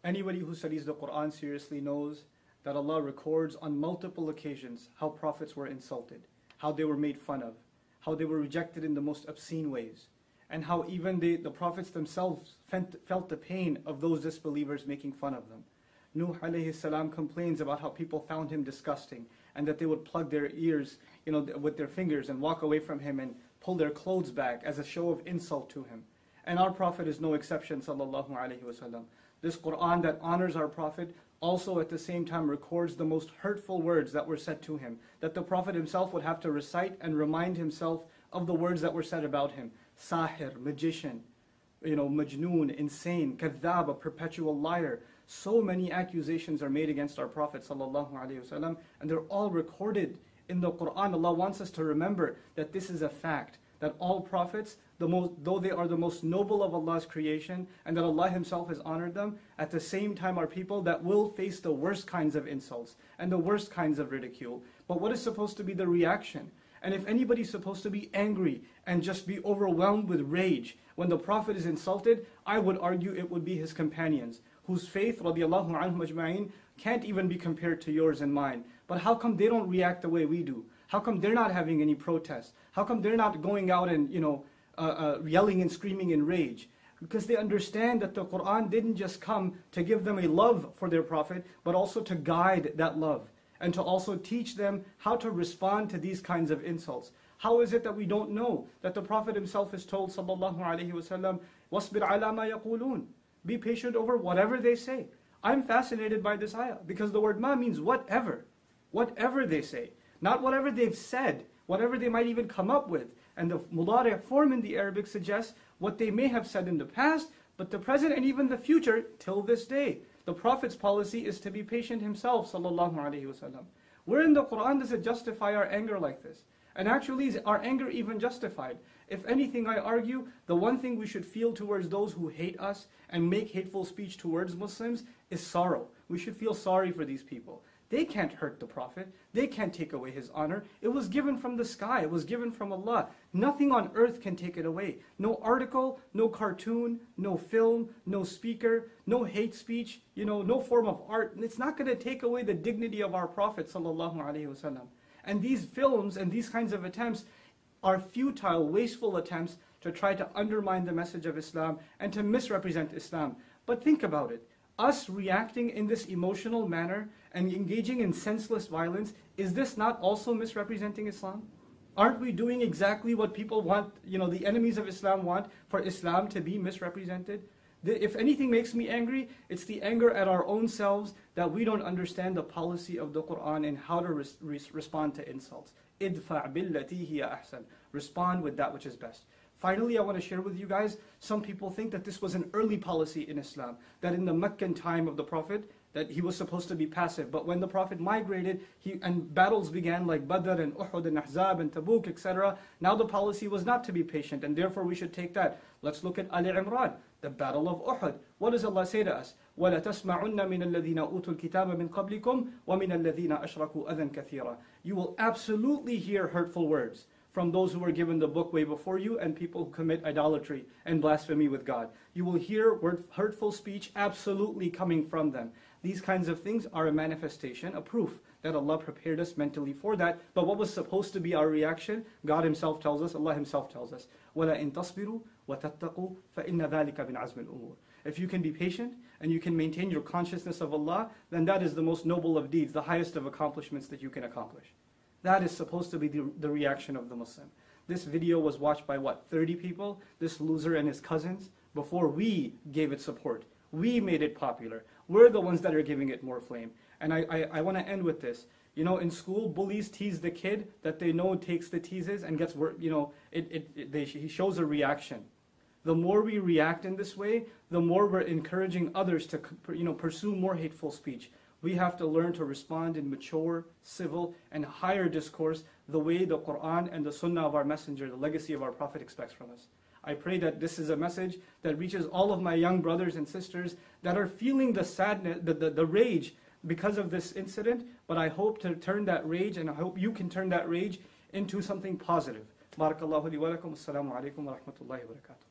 Anybody who studies the Quran seriously knows that Allah records on multiple occasions how prophets were insulted, how they were made fun of, how they were rejected in the most obscene ways, and how even the prophets themselves felt the pain of those disbelievers making fun of them. Nuh alayhi salam complains about how people found him disgusting, and that they would plug their ears, with their fingers and walk away from him and pull their clothes back as a show of insult to him. And our Prophet is no exception, sallallahu alaihi wasallam. This Quran that honors our Prophet also at the same time records the most hurtful words that were said to him, that the Prophet himself would have to recite and remind himself of the words that were said about him. Sahir, magician, majnoon, insane, kadhab, a perpetual liar. So many accusations are made against our Prophet sallallahu alaihi wasallam, and they're all recorded in the Quran. Allah wants us to remember that this is a fact, that all prophets, though they are the most noble of Allah's creation, and that Allah Himself has honored them, at the same time are people that will face the worst kinds of insults and the worst kinds of ridicule. But what is supposed to be the reaction? And if anybody's supposed to be angry and just be overwhelmed with rage when the Prophet is insulted, I would argue it would be his companions, whose faith, radiallahu anhum ajma'in, can't even be compared to yours and mine. But how come they don't react the way we do? How come they're not having any protests? How come they're not going out and yelling and screaming in rage? Because they understand that the Quran didn't just come to give them a love for their Prophet, but also to guide that love, and to also teach them how to respond to these kinds of insults. How is it that we don't know that the Prophet himself is told, sallallahu alaihi wasallam, "Wasbir ala ma yaqulun." Be patient over whatever they say. I'm fascinated by this ayah because the word ma means whatever. Whatever they say. Not whatever they've said, whatever they might even come up with. And the mudari' form in the Arabic suggests what they may have said in the past, but the present and even the future till this day. The Prophet's policy is to be patient himself, sallallahu alaihi wasallam. Where in the Quran does it justify our anger like this? And actually, is our anger even justified? If anything, I argue, the one thing we should feel towards those who hate us and make hateful speech towards Muslims is sorrow. We should feel sorry for these people. They can't hurt the Prophet. They can't take away his honor. It was given from the sky. It was given from Allah. Nothing on earth can take it away. No article, no cartoon, no film, no speaker, no hate speech, no form of art. It's not going to take away the dignity of our Prophet sallallahu alaihi wasallam. And these films and these kinds of attempts are futile, wasteful attempts to try to undermine the message of Islam and to misrepresent Islam. But think about it. Us reacting in this emotional manner and engaging in senseless violence, is this not also misrepresenting Islam? Aren't we doing exactly what people want, the enemies of Islam want, for Islam to be misrepresented? If anything makes me angry, it's the anger at our own selves that we don't understand the policy of the Quran and how to respond to insults. Idfa' billati hiya ahsan. Respond with that which is best. Finally, I want to share with you guys, some people think that this was an early policy in Islam, that in the Meccan time of the Prophet, that he was supposed to be passive. But when the Prophet migrated, and battles began like Badr and Uhud and Ahzab and Tabuk, etc., now the policy was not to be patient, and therefore we should take that. Let's look at Ali Imran, the battle of Uhud. What does Allah say to us? وَلَا تَسْمَعُنَّ مِنَ الَّذِينَ أُوتُوا الْكِتَابَ مِنْ قَبْلِكُمْ وَمِنَ الَّذِينَ أَشْرَكُوا أَذًى كَثِيرًا. You will absolutely hear hurtful words from those who were given the book way before you and people who commit idolatry and blasphemy with God. You will hear hurtful speech absolutely coming from them. These kinds of things are a manifestation, a proof that Allah prepared us mentally for that. But what was supposed to be our reaction, God Himself tells us, Allah Himself tells us, وَلَئِن تَصْبِرُوا وَتَتَّقُوا فَإِنَّ ذَلِكَ مِنْ عَزْمِ الْأُمُورِ. If you can be patient and you can maintain your consciousness of Allah, then that is the most noble of deeds, the highest of accomplishments that you can accomplish. That is supposed to be the reaction of the Muslim. This video was watched by 30 people? This loser and his cousins? Before we gave it support. We made it popular. We're the ones that are giving it more flame. And I want to end with this. In school, bullies tease the kid that they know takes the teases and gets, he shows a reaction. The more we react in this way, the more we're encouraging others to, pursue more hateful speech. We have to learn to respond in mature, civil, and higher discourse the way the Quran and the Sunnah of our Messenger, the legacy of our Prophet, expects from us. I pray that this is a message that reaches all of my young brothers and sisters that are feeling the sadness, the rage because of this incident, but I hope to turn that rage, and I hope you can turn that rage into something positive. Barakallahu li wa lakum. Assalamu alaikum wa rahmatullahi wa barakatuh.